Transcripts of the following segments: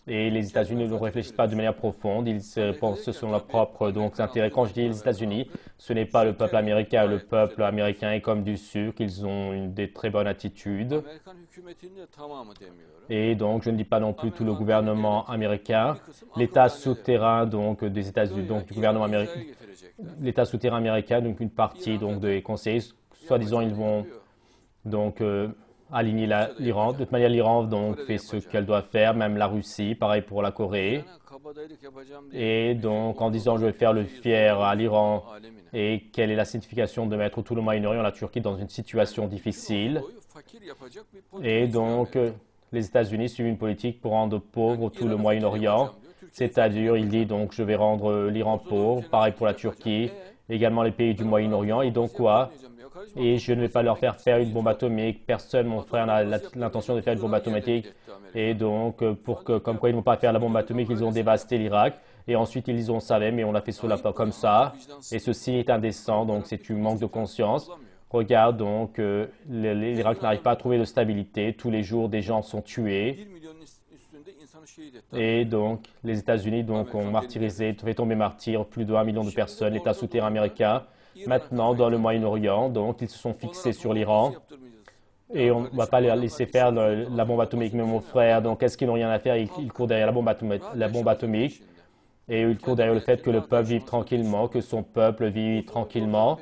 Et les États-Unis ne réfléchissent pas de manière profonde, ils pensent selon leurs propres intérêts. Quand je dis les États-Unis, ce n'est pas le peuple américain. Le peuple américain est comme du sucre, ils ont des très bonnes attitudes. Et donc, je ne dis pas non plus tout le gouvernement américain. L'État souterrain des États-Unis, donc du gouvernement américain, l'État souterrain américain, donc une partie des conseillers, soi-disant ils vont donc aligner l'Iran. De toute manière, l'Iran fait ce qu'elle doit faire, même la Russie, pareil pour la Corée. Et donc en disant je vais faire le fier à l'Iran et quelle est la signification de mettre tout le Moyen-Orient, la Turquie dans une situation difficile. Et donc les États-Unis suivent une politique pour rendre pauvre tout le Moyen-Orient. C'est-à-dire, il dit donc je vais rendre l'Iran pauvre, pareil pour la Turquie, également les pays du Moyen-Orient. Et donc quoi? Et je ne vais pas leur faire faire une bombe atomique. Personne, mon frère, n'a l'intention de faire une bombe atomique. Et donc, comme quoi ils ne vont pas faire la bombe atomique, ils ont dévasté l'Irak. Et ensuite, ils disent, on savait, mais on l'a fait sous la comme ça. Et ceci est indécent, donc c'est un manque de conscience. Regarde, donc, l'Irak n'arrive pas à trouver de stabilité. Tous les jours, des gens sont tués. Et donc, les États-Unis ont martyrisé, fait tomber martyrs plus de 1 million de personnes, l'État souterrain américain. Maintenant, dans le Moyen-Orient, donc, ils se sont fixés sur l'Iran. Et on ne va pas les laisser faire la bombe atomique. Mais mon frère, donc, est-ce qu'ils n'ont rien à faire? Ils courent derrière la bombe atomique. Et ils courent derrière le fait que le peuple vive tranquillement, que son peuple vive tranquillement.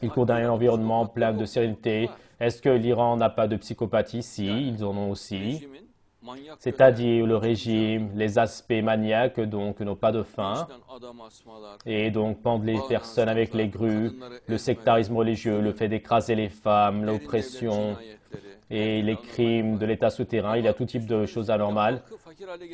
Ils courent derrière un environnement plein de sérénité. Est-ce que l'Iran n'a pas de psychopathie? Si, ils en ont aussi. C'est-à-dire le régime, les aspects maniaques, donc n'ont pas de fin, et donc pendent les personnes avec les grues, le sectarisme religieux, le fait d'écraser les femmes, l'oppression et les crimes de l'État souterrain. Il y a tout type de choses anormales,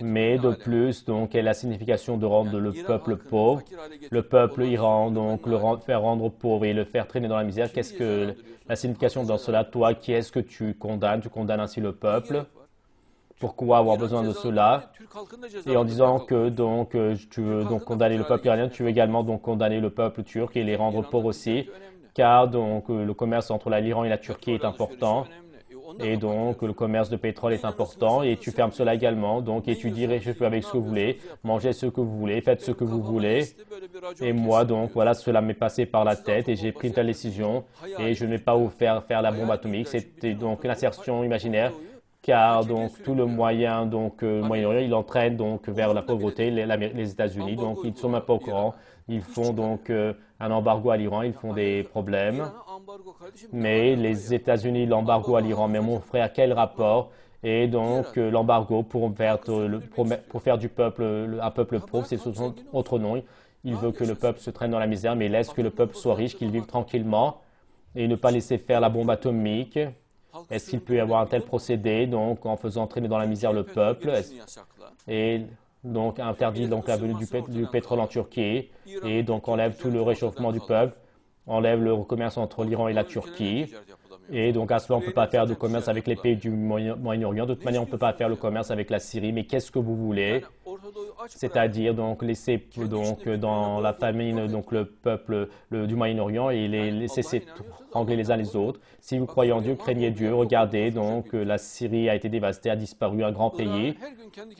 mais de plus, donc, est la signification de rendre le peuple pauvre, le peuple Iran, donc faire rendre pauvre et le faire traîner dans la misère. Qu'est-ce que la signification dans cela? Toi, qui est-ce que tu condamnes? Tu condamnes ainsi le peuple. Pourquoi avoir besoin de cela? Et en disant que tu veux donc condamner le peuple iranien, tu veux également donc condamner le peuple turc et les rendre pauvres aussi, car donc le commerce entre l'Iran et la Turquie est important. Et donc, le commerce de pétrole est important et tu fermes cela également. Donc, et tu dis, réchauffez avec ce que vous voulez, mangez ce que vous voulez, faites ce que vous voulez. Et moi, donc, voilà, cela m'est passé par la tête et j'ai pris une telle décision et je ne vais pas vous faire la bombe atomique. C'était donc une assertion imaginaire. Car donc tout le Moyen-Orient, il entraîne donc vers la pauvreté les États-Unis. Donc ils ne sont même pas au courant. Ils font donc un embargo à l'Iran, ils font des problèmes. Mais les États-Unis, l'embargo à l'Iran, mais mon frère, quel rapport? Et donc l'embargo pour faire du peuple un peuple pauvre, c'est sous son autre nom. Il veut que le peuple se traîne dans la misère, mais il laisse que le peuple soit riche, qu'il vive tranquillement et ne pas laisser faire la bombe atomique. Est-ce qu'il peut y avoir un tel procédé, donc en faisant traîner dans la misère le peuple, et donc interdit donc la venue du pétrole en Turquie, et donc enlève tout le réchauffement du peuple, enlève le commerce entre l'Iran et la Turquie, et donc à cela on ne peut pas faire de commerce avec les pays du Moyen-Orient. De toute manière, on ne peut pas faire le commerce avec la Syrie, mais qu'est-ce que vous voulez? C'est-à-dire donc laisser donc dans la famine donc le peuple du Moyen-Orient et les laisser s'étrangler les uns les autres. Si vous croyez en Dieu, craignez Dieu. Regardez donc la Syrie a été dévastée, a disparu, un grand pays,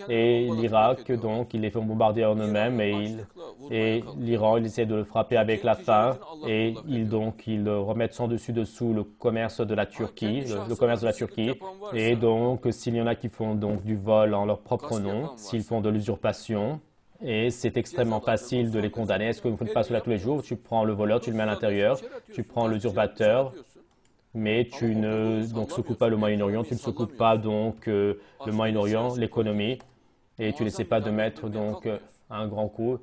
et l'Irak donc ils les font bombarder en eux-mêmes et l'Iran il essaie de le frapper avec la faim et ils remettent son dessus-dessous le commerce de la Turquie, le commerce de la Turquie. Et donc s'il y en a qui font donc du vol en leur propre nom, s'ils font de l'usurpation, et c'est extrêmement facile de les condamner. Est-ce que vous ne faites pas cela tous les jours? Tu prends le voleur, tu le mets à l'intérieur, tu prends l'usurpateur, mais tu ne secoues pas le Moyen-Orient, tu ne secoues pas donc le Moyen-Orient, l'économie, et tu n'essaies pas de mettre donc un grand coup.